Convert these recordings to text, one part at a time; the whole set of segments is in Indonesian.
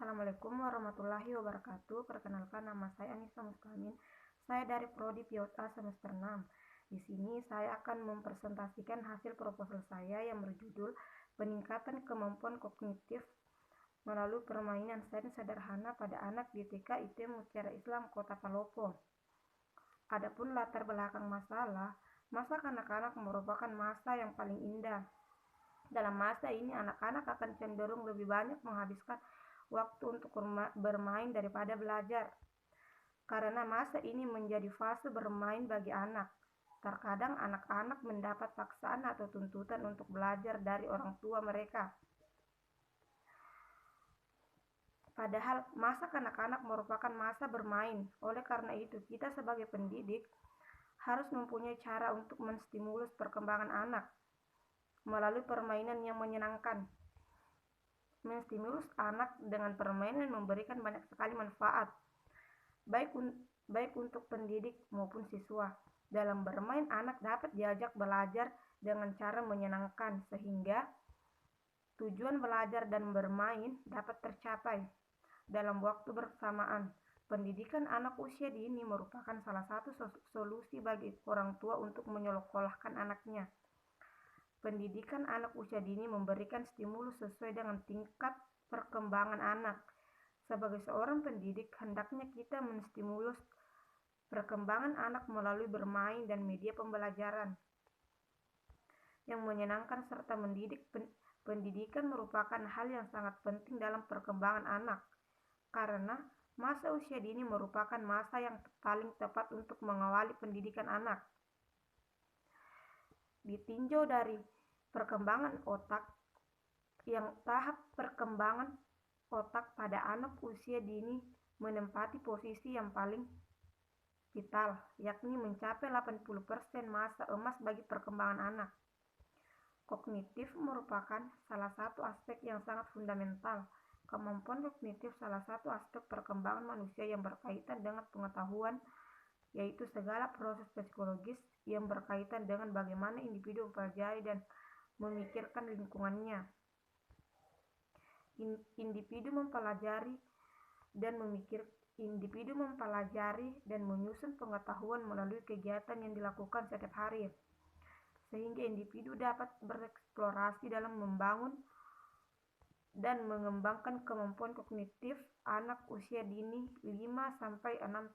Assalamualaikum warahmatullahi wabarakatuh. Perkenalkan, nama saya Anissa Muskamin. Saya dari Prodi PIOTA semester 6. Di sini saya akan mempresentasikan hasil proposal saya yang berjudul Peningkatan Kemampuan Kognitif melalui Permainan Sains Sederhana pada Anak di TK IT Mutiara Islam Kota Palopo. Adapun latar belakang masalah, masa kanak-kanak merupakan masa yang paling indah. Dalam masa ini, anak-anak akan cenderung lebih banyak menghabiskan waktu untuk bermain daripada belajar. Karena masa ini menjadi fase bermain bagi anak. Terkadang anak-anak mendapat paksaan atau tuntutan untuk belajar dari orang tua mereka. Padahal masa kanak-kanak merupakan masa bermain. Oleh karena itu, kita sebagai pendidik harus mempunyai cara untuk menstimulus perkembangan anak melalui permainan yang menyenangkan. Menstimulus anak dengan permainan memberikan banyak sekali manfaat, baik untuk pendidik maupun siswa. Dalam bermain, anak dapat diajak belajar dengan cara menyenangkan, sehingga tujuan belajar dan bermain dapat tercapai dalam waktu bersamaan. Pendidikan anak usia dini merupakan salah satu solusi bagi orang tua untuk menyekolahkan anaknya. Pendidikan anak usia dini memberikan stimulus sesuai dengan tingkat perkembangan anak. Sebagai seorang pendidik, hendaknya kita menstimulus perkembangan anak melalui bermain dan media pembelajaran yang menyenangkan serta mendidik. Pendidikan merupakan hal yang sangat penting dalam perkembangan anak, karena masa usia dini merupakan masa yang paling tepat untuk mengawali pendidikan anak. Ditinjau dari perkembangan otak, yang tahap perkembangan otak pada anak usia dini menempati posisi yang paling vital, yakni mencapai 80% masa emas bagi perkembangan anak. Kognitif merupakan salah satu aspek yang sangat fundamental. Kemampuan kognitif salah satu aspek perkembangan manusia yang berkaitan dengan pengetahuan, yaitu segala proses psikologis yang berkaitan dengan bagaimana individu mempelajari dan memikirkan lingkungannya. Individu mempelajari dan menyusun pengetahuan melalui kegiatan yang dilakukan setiap hari, sehingga individu dapat bereksplorasi dalam membangun dan mengembangkan kemampuan kognitif. Anak usia dini 5-6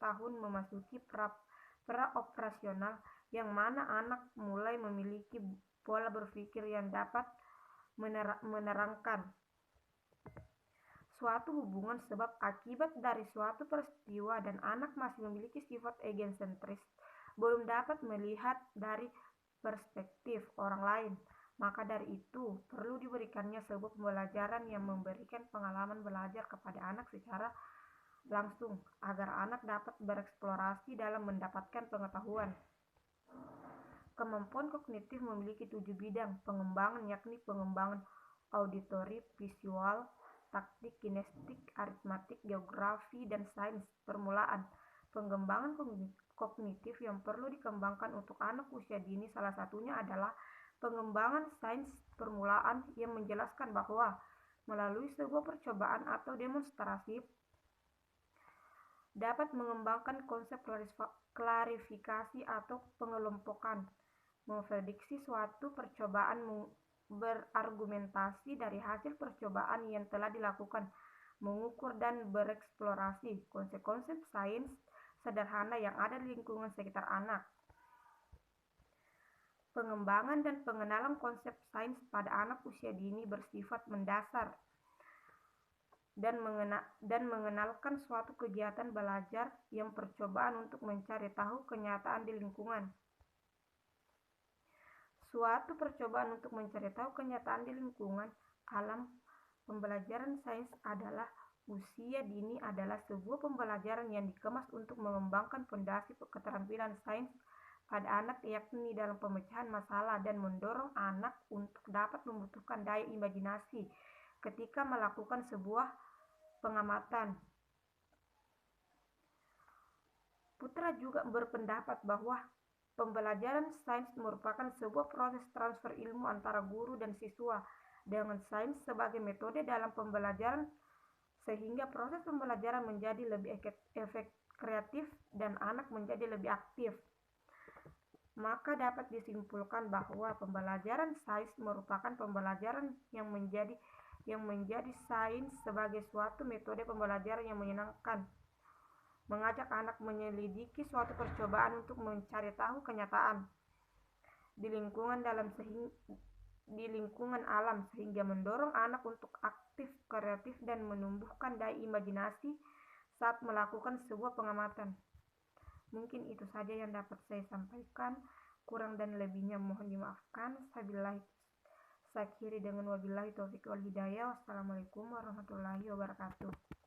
tahun memasuki pra-operasional, yang mana anak mulai memiliki pola berpikir yang dapat menerangkan suatu hubungan sebab akibat dari suatu peristiwa, dan anak masih memiliki sifat egosentris, belum dapat melihat dari perspektif orang lain. Maka dari itu, perlu diberikannya sebuah pembelajaran yang memberikan pengalaman belajar kepada anak secara langsung, agar anak dapat bereksplorasi dalam mendapatkan pengetahuan. Kemampuan kognitif memiliki 7 bidang pengembangan, yakni pengembangan auditori, visual, taktik, kinestik, aritmatik, geografi, dan sains permulaan. Pengembangan kognitif yang perlu dikembangkan untuk anak usia dini salah satunya adalah pengembangan sains permulaan, yang menjelaskan bahwa melalui sebuah percobaan atau demonstrasi dapat mengembangkan konsep klarifikasi atau pengelompokan, memprediksi suatu percobaan, berargumentasi dari hasil percobaan yang telah dilakukan, mengukur dan bereksplorasi konsep-konsep sains sederhana yang ada di lingkungan sekitar anak. Pengembangan dan pengenalan konsep sains pada anak usia dini bersifat mendasar dan mengenalkan suatu kegiatan belajar yang percobaan untuk mencari tahu kenyataan di lingkungan. Suatu percobaan untuk mencari tahu kenyataan di lingkungan alam. Pembelajaran sains adalah usia dini adalah sebuah pembelajaran yang dikemas untuk mengembangkan fondasi keterampilan sains pada anak, yakni dalam pemecahan masalah, dan mendorong anak untuk dapat membutuhkan daya imajinasi ketika melakukan sebuah pengamatan. Putra juga berpendapat bahwa pembelajaran sains merupakan sebuah proses transfer ilmu antara guru dan siswa. Dengan sains sebagai metode dalam pembelajaran sehingga proses pembelajaran menjadi lebih kreatif dan anak menjadi lebih aktif. Maka dapat disimpulkan bahwa pembelajaran sains merupakan pembelajaran yang menjadi sains sebagai suatu metode pembelajaran yang menyenangkan, mengajak anak menyelidiki suatu percobaan untuk mencari tahu kenyataan di lingkungan alam, sehingga mendorong anak untuk aktif, kreatif, dan menumbuhkan daya imajinasi saat melakukan sebuah pengamatan. Mungkin itu saja yang dapat saya sampaikan. Kurang dan lebihnya mohon dimaafkan. Saya akhiri dengan wabillahi taufiq wal hidayah. Wassalamualaikum warahmatullahi wabarakatuh.